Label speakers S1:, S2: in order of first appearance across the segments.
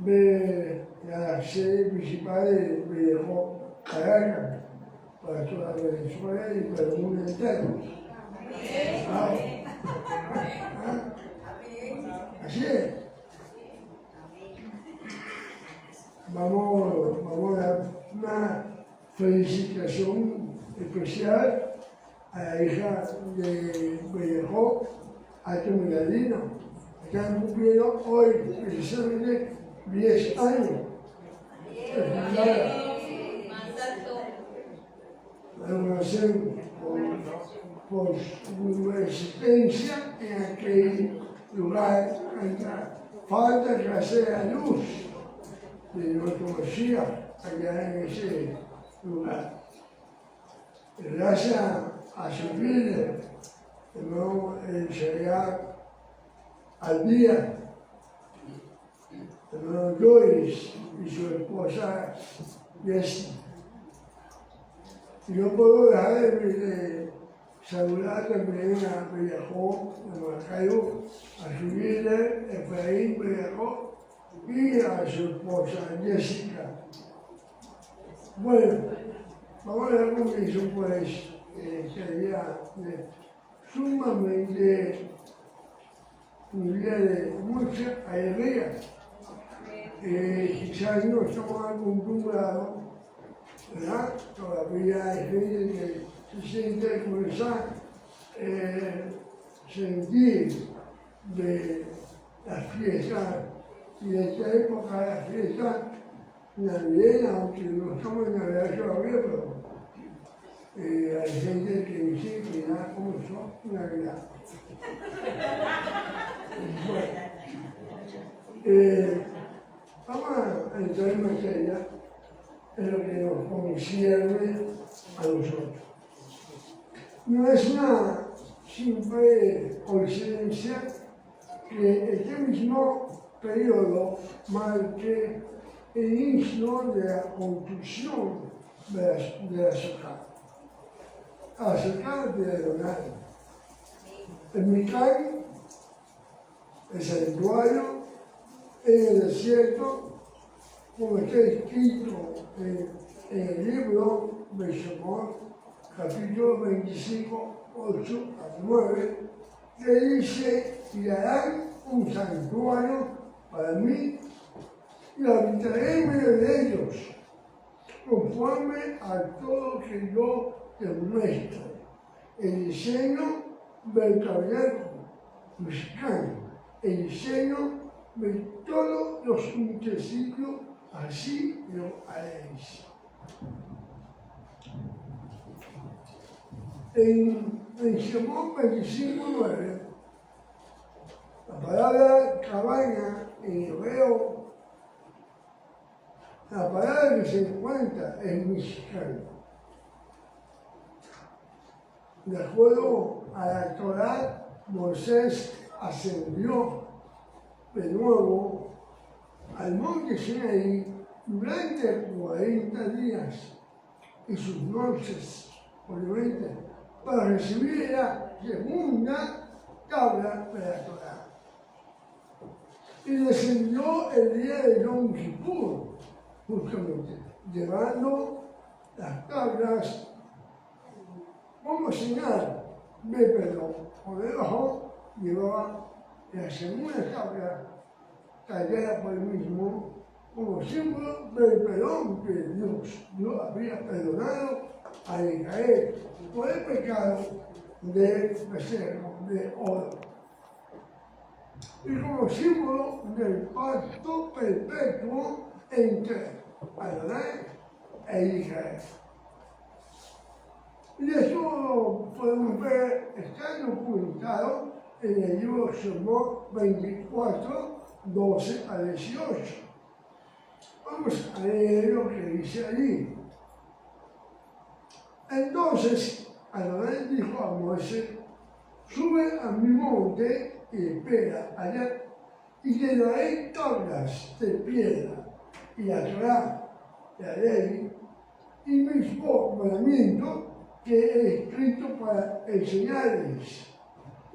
S1: la sede principal de Caracas, para toda Venezuela y para el mundo entero. Así es. Vamos a dar una felicitación especial a la hija de Bellejó, Alto Miradino. Están cumpliendo hoy precisamente 10 años. La reconocen por su existencia en aquel lugar, falta que hacer la luz de nuestro Mesías allá en ese lugar. Gracias a su líder, el Shariat al día, hermano Joyce y su esposa Jessie. Y no puedo dejar de saludar también a Bellejó, de Maracaibo, a su líder Efraín Bellejó y a su esposa Jessica. Bueno, vamos a dar comienzo pues sería sumamente un día de mucha alegría. Quizás no estamos acostumbrados, ¿verdad? Todavía hay gente que se siente con esa sentir de las fiestas y de esta época de las fiestas navideñas, aunque no estamos en Navidad todavía, pero hay gente que dice que ya comenzó Navidad. Bueno, vamos a entrar en materia en lo que nos concierne a nosotros. No es una simple coincidencia que este mismo periodo marque el inicio de la construcción de la Shakar. La Shakar de Adonai. El Mikal, el santuario, en el desierto, como está escrito en el libro de Shemot, capítulo 25, 8 a 9, que dice: y harán un santuario para mí y habitaré en medio de ellos, conforme a todo lo que yo te muestro. El diseño del tabernáculo mexicano, el diseño de todos los utensilios, así lo haréis. En Shemot 25:9, la palabra cabaña en hebreo, la palabra que se encuentra en mexicano. De acuerdo a la Torá, Moisés ascendió de nuevo al monte Sinaí durante 40 días y sus noches, obviamente, para recibir la segunda tabla de la Torá. Y descendió el día de Yom Kippur, justamente, llevando las tablas como señal de perdón. Por debajo llevaba la segunda tabla tallada por él mismo como símbolo del perdón que Dios había perdonado a Israel por el pecado del becerro de oro. Y como símbolo del pacto perpetuo entre Adonai e Israel. Y eso lo podemos ver, está documentado en el libro Shemot 24, 12 a 18. Vamos a leer lo que dice allí. Entonces Adonai dijo a Moisés: sube a mi monte y espera allá, y te daré tablas de piedra, y la Torá, la ley, y mis mandamientos que he escrito para enseñarles.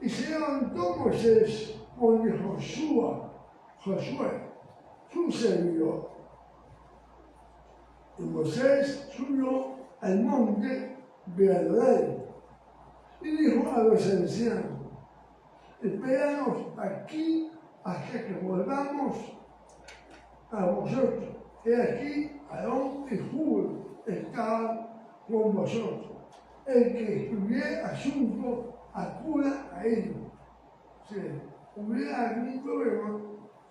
S1: Y se levantó Moisés con Josué, su servidor. Y Moisés subió al monte de Adonai y dijo a los ancianos: espéranos aquí hasta que volvamos a vosotros. He aquí, Aarón y Hur estaban con vosotros. El que tuviera asunto, acuda a ellos. Si hubiera algún problema,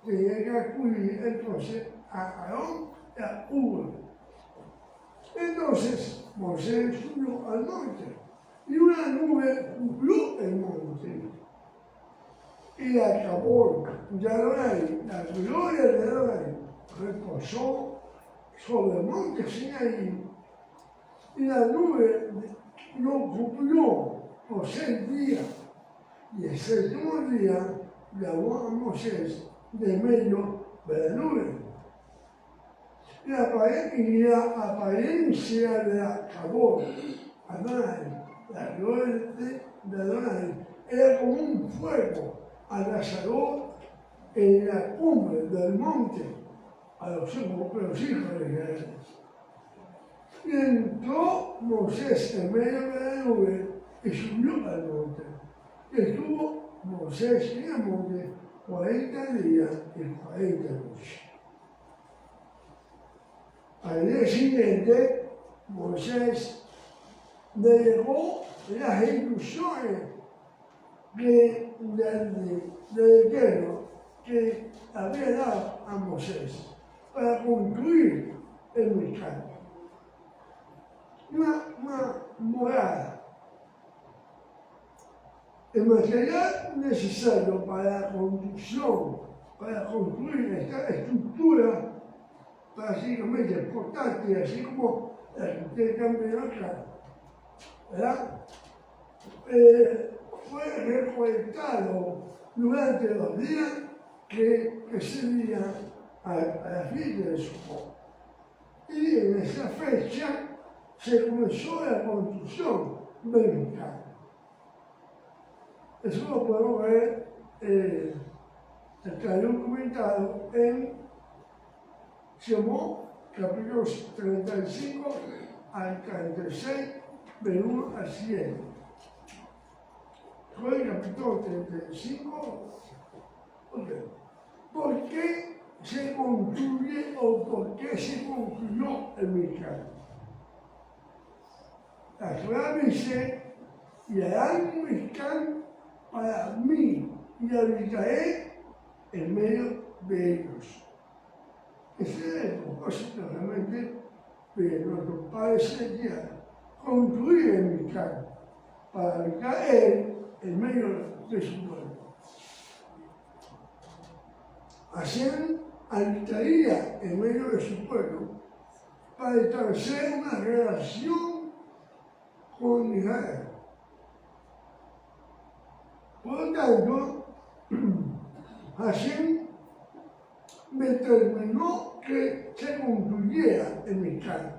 S1: tenía que acudir entonces a Aarón y a Hur. Entonces Moisés subió al monte y una nube cubrió el monte. Y acabó de Adonai, la gloria de Adonai reposó sobre el monte Sinaí, y la nube lo cubrió por 6 días. Y el 7º día llamó a Moisés de medio de la nube. La apariencia de Acabó, Adonai, la gloria de Adonai, era como un fuego abrasador en la cumbre del monte a los hijos de Israel. Y entró Moisés en medio de la nube y subió al monte. Y estuvo Moisés en el monte 40 días y 40 noches. Al día siguiente, Moisés delegó las instrucciones del Eterno que había dado a Moisés para construir el Mishkan. Una morada. El material necesario para la construcción, para construir esta estructura, básicamente portátil, así como la que ustedes están viendo acá, ¿verdad? Fue recolectado durante los días que precedían a la fiesta de Sukkot. Y en esa fecha se comenzó la construcción del Mishkan. Eso lo podemos ver, está documentado en Shemot, capítulos 35 al 36, del 1 al 7. Fue el capítulo 35. ¿Por qué se construye o por qué se construyó el Mishkan? La Torá dice: y harán un Mishkan para mí y habitaré en medio de ellos. Ese es el propósito realmente de nuestro Padre Celestial, construir el Mishkan para habitar Él en medio de su pueblo. Así habitaría en medio de su pueblo para establecer una relación con Israel. Por lo tanto, Hashem determinó que se construyera el Mishkan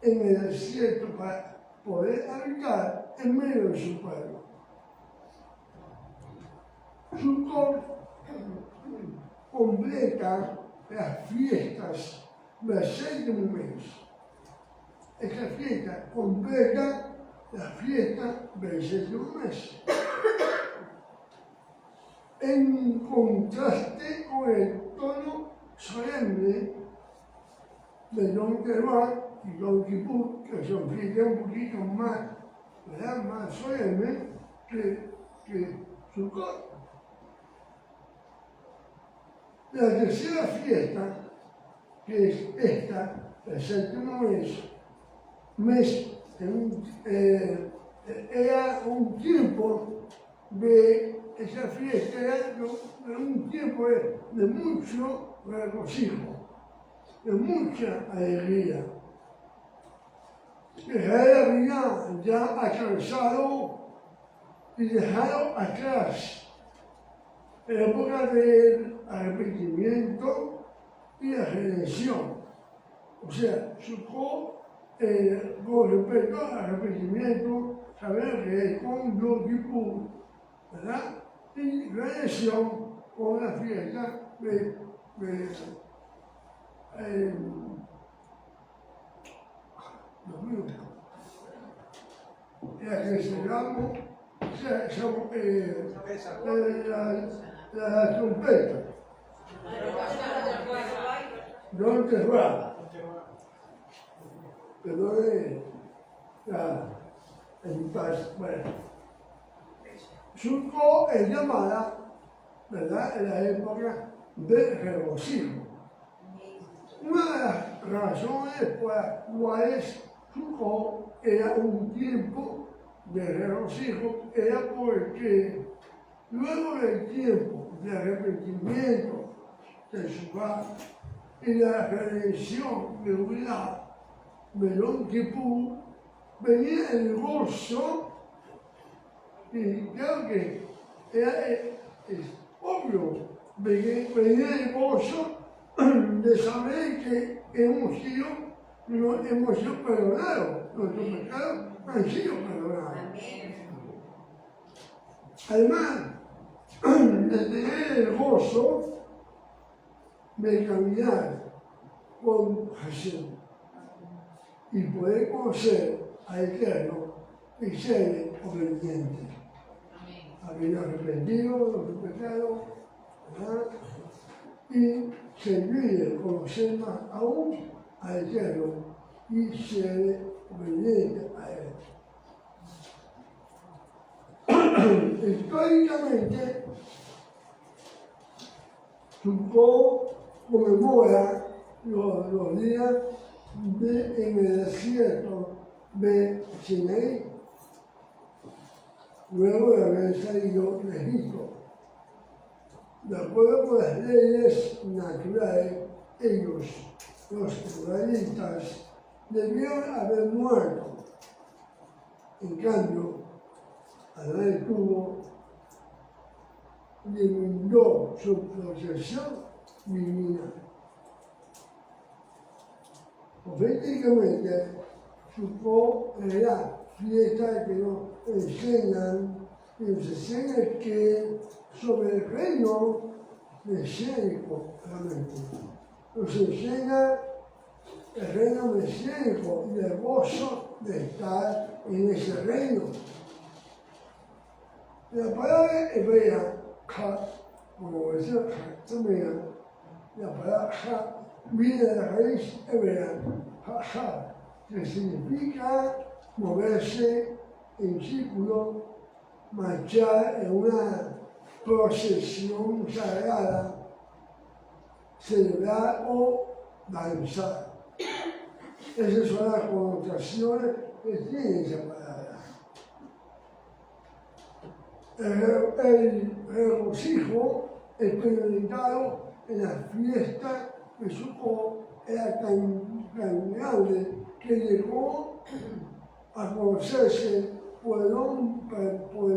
S1: en el desierto para poder habitar en medio de su pueblo. Sukkot completa las fiestas del 7º mes. Esta fiesta completa la fiesta del 7º mes. En contraste con el tono solemne de Yom Teruah y Yom Kippur, que son fiestas un poquito más, ¿verdad?, más solemnes que Sukkot. La tercera fiesta, que es esta, el 7º mes, era un tiempo de esa fiesta, era un tiempo de mucho regocijo, de mucha alegría. Israel había ya atravesado y dejado atrás la época del arrepentimiento y la redención. O sea, Sukkot, con respecto al arrepentimiento, sabemos que es con Yom Kippur, ¿verdad? Y redención con la fiesta de la que celebramos la trompeta. ¿Dónde va? Pero en paz, bueno. Sukkot es llamada, ¿verdad?, en la época de regocijo. Una de las razones por las cuales Sukkot era un tiempo de regocijo era porque luego del tiempo de arrepentimiento de Shabbat y la redención de Ulá de Yom Kippur, venía el gozo, y creo que es obvio, venía el gozo de saber que hemos sido perdonados, nuestros pecados han sido perdonados. Además de tener el gozo de caminar con Hashem y poder conocer al Eterno y ser obediente, habiendo arrepentido de los pecados, ¿verdad?, y servir, conocer más aún al Eterno y ser obediente a Él. Históricamente, Sukkot conmemora los días en el desierto de Sinaí, luego de haber salido de Egipto. De acuerdo con las leyes naturales, ellos, los israelitas, debieron haber muerto. En cambio, Adán tuvo, limitó su procesión divina. Proféticamente, Sukkot era fiesta que nos enseñan que sobre el reino mesiánico, realmente. Nos enseña el reino mesiánico y el gozo de estar en ese reino. La palabra hebrea, ha, como decía también, la palabra ha viene de la raíz hebrea, ha, que significa moverse en círculo, marchar en una procesión sagrada, celebrar o danzar. Esas son las connotaciones que tiene esa palabra. El regocijo experimentado en la fiesta de Sukkot era tan grande que llegó a conocerse por el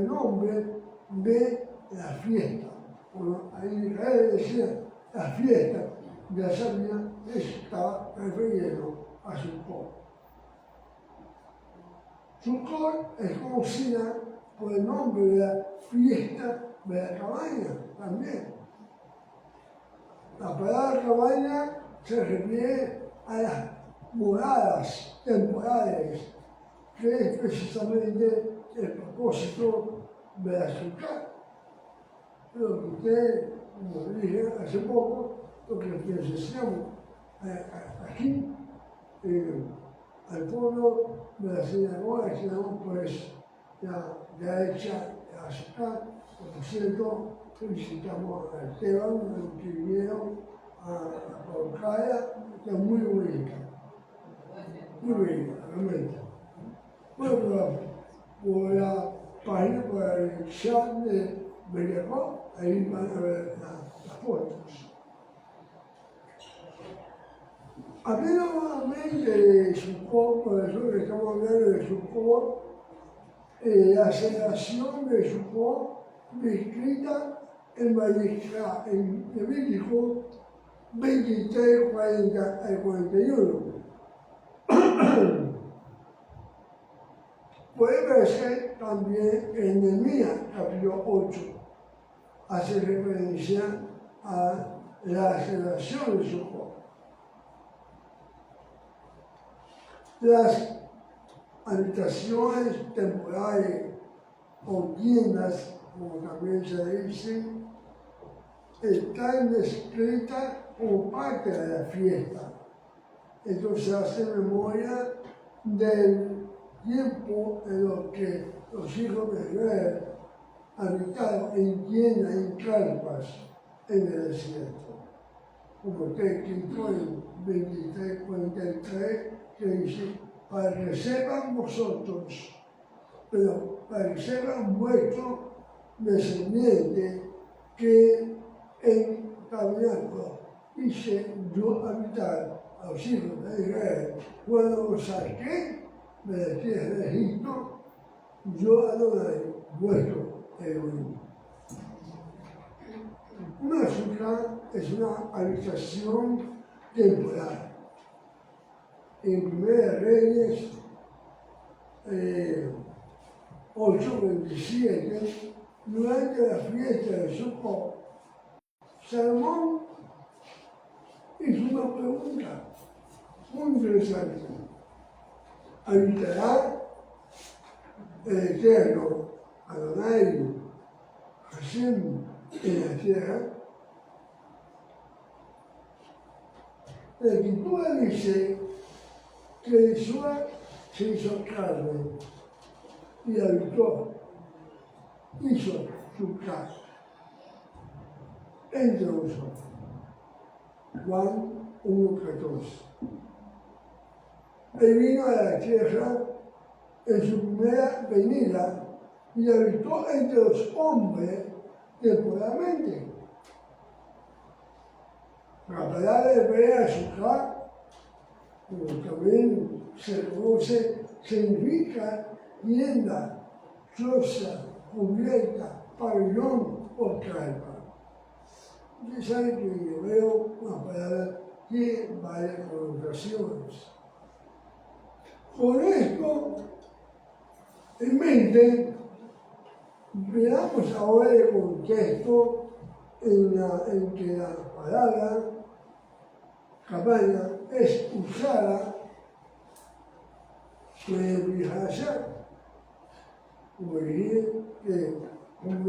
S1: nombre de la fiesta. Bueno, ahí Israel decía la fiesta, ya sabía que estaba refiriendo a Sukkot. Sukkot es conocida por el nombre de la fiesta de la cabaña también. La palabra cabaña se refiere a las moradas temporales, que es precisamente el propósito de la Sukkot. Lo que usted, como dije hace poco, lo que necesitamos aquí, al pueblo de la sinagoga, que tenemos pues ya hecha la Sukkot. Por cierto, felicitamos a Esteban, que vinieron a Porcaya, que es muy bonita. Muy bonita, realmente. Bueno, por la página, por el chat de Belecó, ahí van a ver las fotos. Hablando nuevamente de Sukkot, por eso que estamos hablando de Sukkot, la celebración de Sukkot descrita en Vayikra, en Levítico 23, 40 al 41. Puede verse también en Nehemías, capítulo 8. Hace referencia a la celebración de Sukkot. Las habitaciones temporales o tiendas, como también se dice, están descritas como parte de la fiesta. Esto se hace memoria del tiempo en lo que los hijos de Israel habitaron en tiendas, en carpas, en el desierto. Como está escrito en 23:43, que dice, para que sepan vosotros, pero para que sepan vuestros descendientes, que en tabernáculo hice yo habitar a los hijos de Israel cuando los saqué de la tierra de Egipto, yo Adonai, vuestro Elohim. Una sukkah es una habitación temporal. En 1 Reyes 8:27, durante la fiesta de Sukkot, Salomón hizo una pregunta muy interesante. ¿Habitará el Eterno Adonai Hashem en la tierra? La Escritura dice que Yeshua se hizo carne y habitó, hizo su casa entre nosotros. Juan 1:14. Él vino a la tierra en su primera venida y habitó entre los hombres temporalmente. La palabra hebrea Sukkah, como también se conoce, significa tienda, choza, cubierta, pabellón o carpa. Ustedes saben que en hebreo una palabra tiene varias connotaciones. Con esto en mente, veamos ahora el contexto en que la palabra cabaña es usada en Bihashá. Como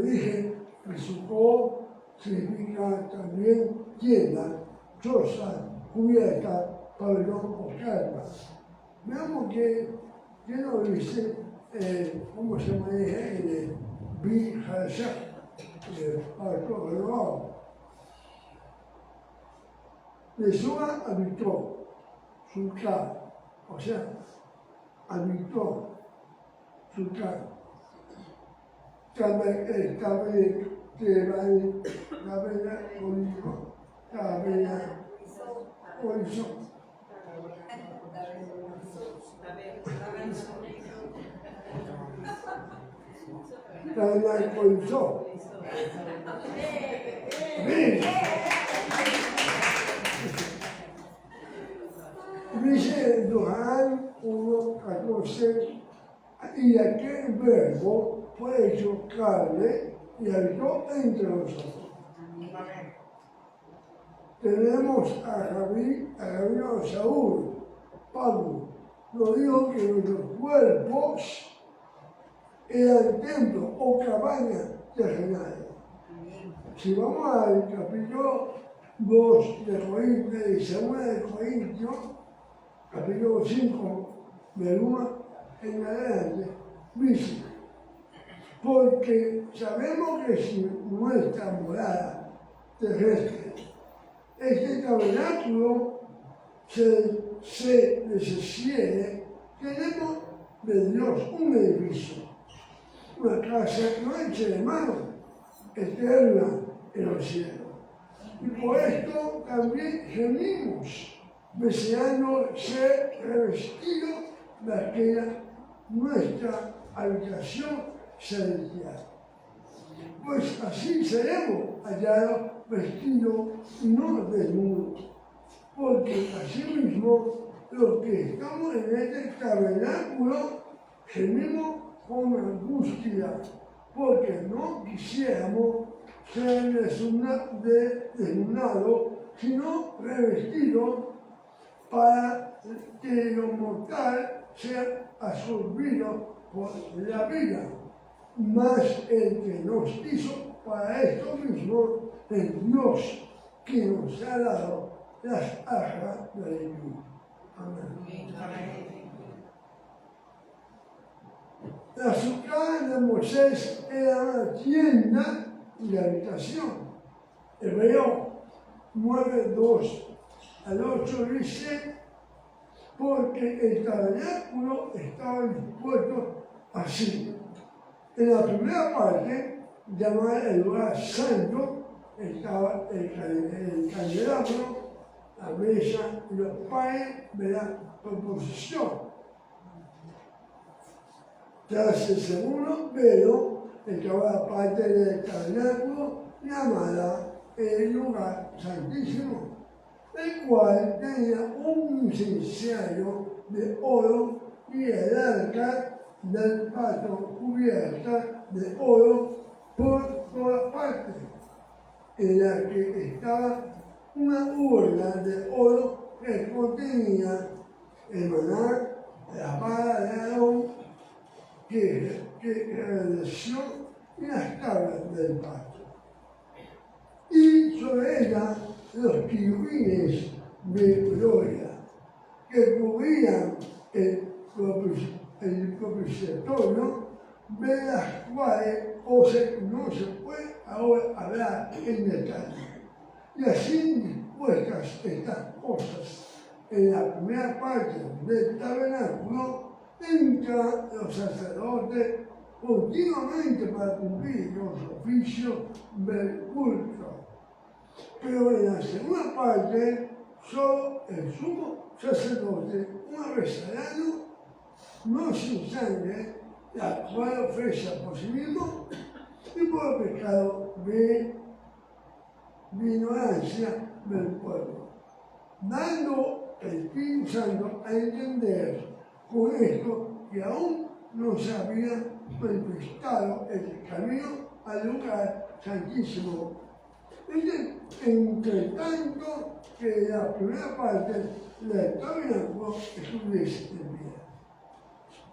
S1: dije, el Sukkot significa también tienda, choza, cubierta, pabellón o carpa. Veamos que nos dice cómo se maneja en el Bihashá, Arco Renovado. Yeshua habitó su casa, o sea, habitó su casa. Tabernaculizó. Dice Juan 1:14, y aquel verbo fue hecho carne y habitó entre nosotros. Tenemos a Rabino Saúl, Pablo, nos dijo que nuestros cuerpos eran templos o cabañas terrenales. Si vamos al capítulo 2 de Corintios, de 2 de Corintios, capítulo 5, del 1 en adelante, dice, porque sabemos que si nuestra morada terrestre, este tabernáculo se desciende, tenemos de Dios un edificio, una casa no hecha de mano, eterna en los cielos. Y por esto también gemimos, deseando ser revestidos de aquella nuestra habitación celestial. Pues así seremos hallados vestidos y no desnudos, porque asimismo los que estamos en este tabernáculo gemimos con angustia, porque no quisiéramos ser desnudados, sino revestidos para que lo mortal sea absorbido por la vida, mas el que nos hizo para esto mismo es Dios, que nos ha dado las arras de la vida. Amén. La azúcar de Moisés era una tienda y habitación. Hebreo 9:2 al 8 dice, porque el tabernáculo estaba dispuesto así. En la primera parte, llamada el lugar santo, estaba el candelabro, la mesa y los panes de la proposición. Tras el segundo velo, estaba la parte del tabernáculo llamada el lugar santísimo, el cual tenía un incensario de oro y el arca del pacto cubierta de oro por todas partes, en la que estaba una urna de oro que contenía el maná, la vara de Aarón, que realizó y las tablas del pacto. Y sobre ella los querubines de gloria que cubrían el propiciatorio, de las cuales no se puede ahora hablar en detalle. Y así dispuestas estas cosas, en la primera parte del tabernáculo entran los sacerdotes continuamente para cumplir los oficios del culto. Pero en la segunda parte, solo el sumo sacerdote, una vez al año, no sin sangre, la cual ofrece por sí mismo y por el pecado de ignorancia del pueblo, dando el Espíritu Santo a entender con esto que aún no se había manifestado el camino al lugar santísimo. Entre tanto que la primera parte del tabernáculo estuviese en pie.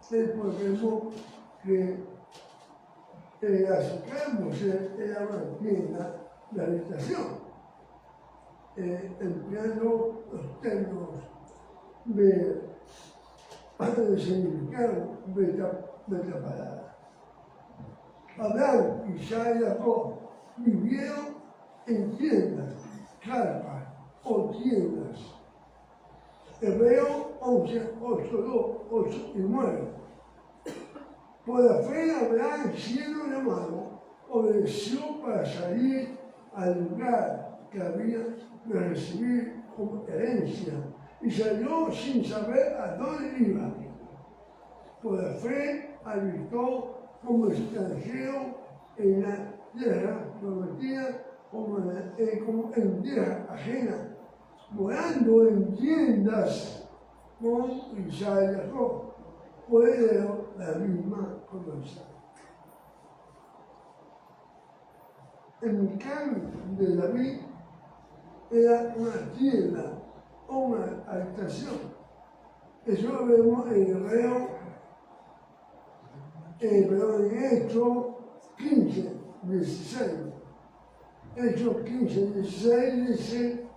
S1: Después vemos que la azúcar de Moisés era una tienda de habitación, empleando los términos de significado de esta palabra. Abraham, Isaac y Jacob vivieron en tiendas, carpas o tiendas. Hebreo 11, 8 y 9. Por la fe, Abraham, siendo llamado, obedeció para salir al lugar que había de recibir como herencia y salió sin saber a dónde iba. Por la fe, habitó como extranjero en la tierra prometida, como en tierra ajena, morando en tiendas con Isaac y Jacob, por heredero la misma promesa. El campo de David era una tienda o una habitación. Eso lo vemos en en Hechos 15, 16. Hechos 15, 16 dice: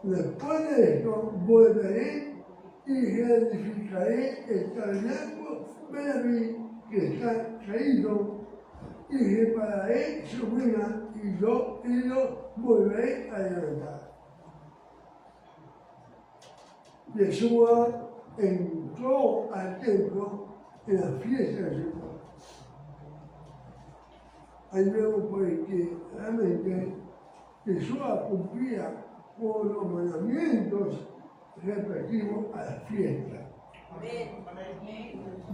S1: después de esto volveré y reedificaré el tabernáculo de David que está caído, y repararé su ruina y lo volveré a levantar. Yeshua entró al templo en la fiesta de Sukkot. Ahí vemos pues que realmente Yeshua cumplía con los mandamientos respectivos a la fiesta.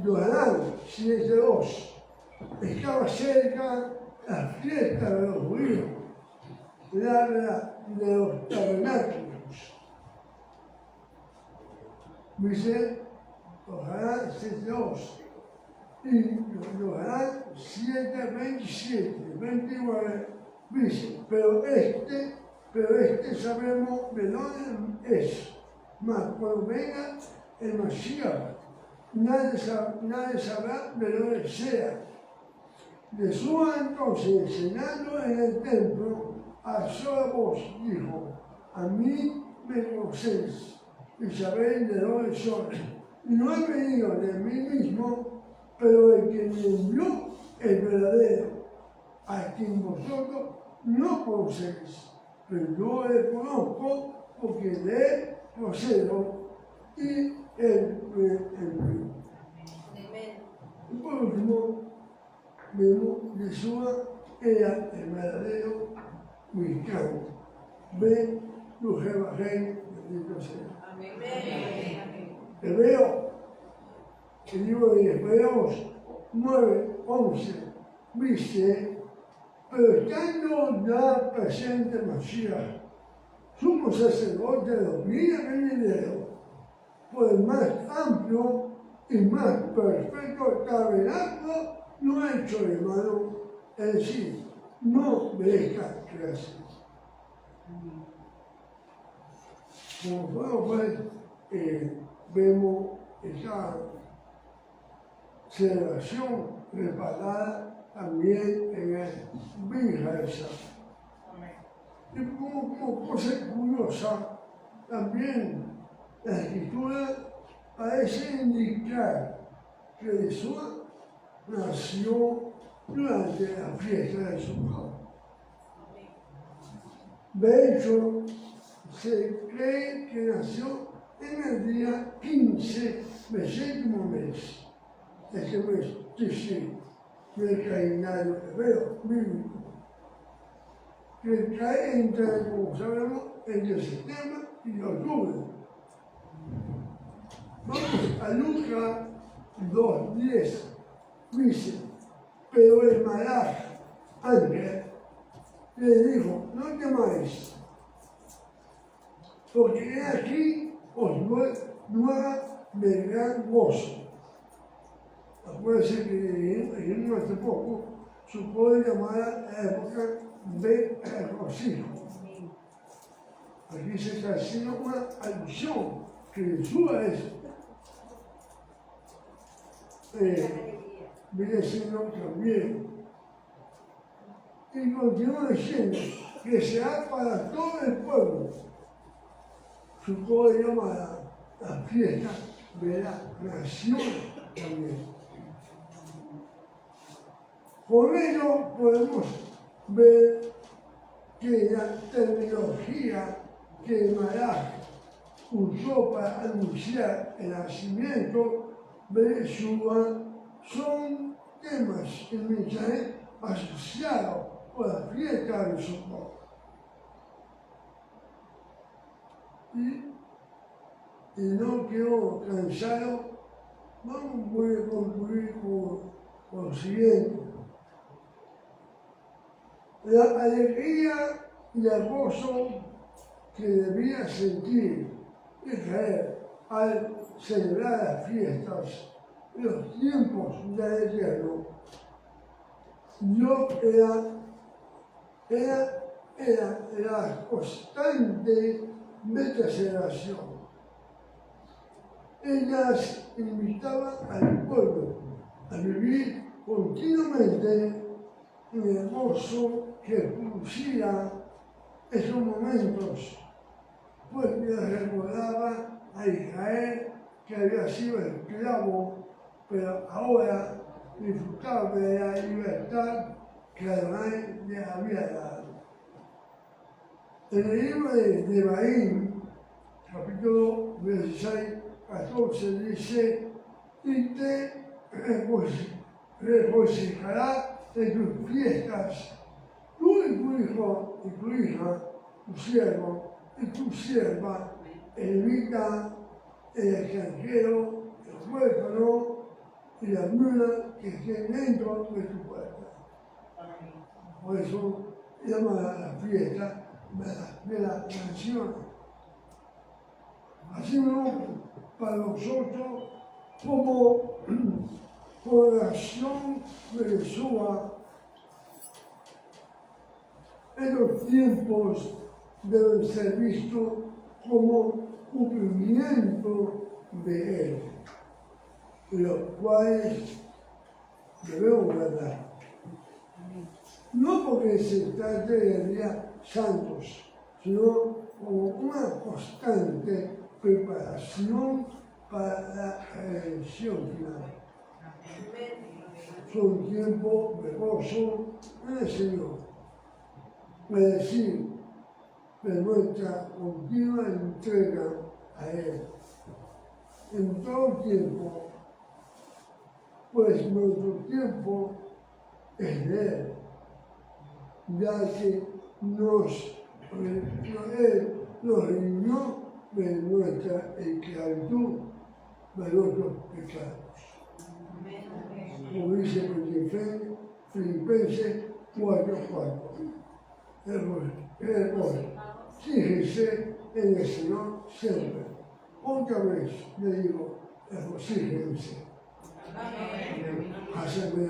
S1: Yohanan 7:2. Estaba cerca la fiesta de los judíos, la de los tabernáculos. Dice Yohanan 7:2 y Yohanan 7:27, 29 dice, pero este sabemos de dónde es, Mas cuando venga el Mashiach, nadie sabrá de dónde sea. Yeshua entonces, enseñando en el templo, alzó la voz, dijo: a mí me conocéis y sabéis de dónde soy. Y no he venido de mí mismo, pero el que me envió es verdadero, a quien vosotros no conocéis. Pero yo le conozco porque de él procedo y él me envió. Y por último, vemos Yeshua era el verdadero mexicano. Ve tu Jehová, bendito sea. Amén. Hebreo, el libro de Hebreos 9:11 dice: pero estando ya presente Mashiach, sumo sacerdote de los días venideros, por el más amplio y más perfecto tabernáculo no hecho de mano, es decir, no de esta clase. Como podemos ver, vemos esa celebración preparada también en el Bihasa. Y como cosa curiosa, también la escritura parece indicar que Jesús nació durante la fiesta de Sukkot. De hecho, se cree que nació en el día 15 del séptimo mes, este mes Tishri, del calendario hebreo bíblico, que cae entre, como sabemos, entre septiembre y octubre. Vamos a Lucas 2:10, dice: pero el malaj, ángel, le dijo: no temáis, porque he aquí os nueva de gran gozo. Acuérdense que en hace poco supo llamar a la época de regocijo. Aquí se está haciendo una alusión que Jesús viene siendo también. Y continúa diciendo que será para todo el pueblo. Supo llamar a la fiesta de la nación también. Por ello podemos ver que la terminología que Malach usó para anunciar el nacimiento de Yeshua son temas y mensajes asociados con la fiesta de Sukkot. Y no quiero cansarlo, voy a concluir con lo siguiente. La alegría y el gozo que debía sentir Israel al celebrar las fiestas y los tiempos del Eterno, Dios era la constante de esta celebración. Ellas invitaban al pueblo a vivir continuamente en el gozo que producía esos momentos, pues les recordaba a Israel que había sido esclavo, pero ahora disfrutaba de la libertad que Adonai le había dado. En el libro de Devarim, capítulo 16, 14, dice: y te regocijarás en tus fiestas, tú y tu hijo y tu hija, tu siervo y tu sierva, el levita, el extranjero, el huérfano y la viuda que estén dentro de tu puerta. Por eso llama a la fiesta de la nación. Así mismo, para nosotros, como población de Yeshua, estos tiempos deben ser vistos como cumplimiento de Él, los cuales debemos guardar. No porque se trate de días santos, sino como una constante preparación para la redención final. Son tiempos de gozo en el Señor, es decir, de nuestra continua entrega a Él. En todo tiempo, pues nuestro tiempo es de Él, ya que Él nos redimió de nuestra esclavitud, de nuestros pecados. Como dice Filipenses 4:4. Fíjense en el Señor siempre. Otra vez le digo, regocíjense. Haceme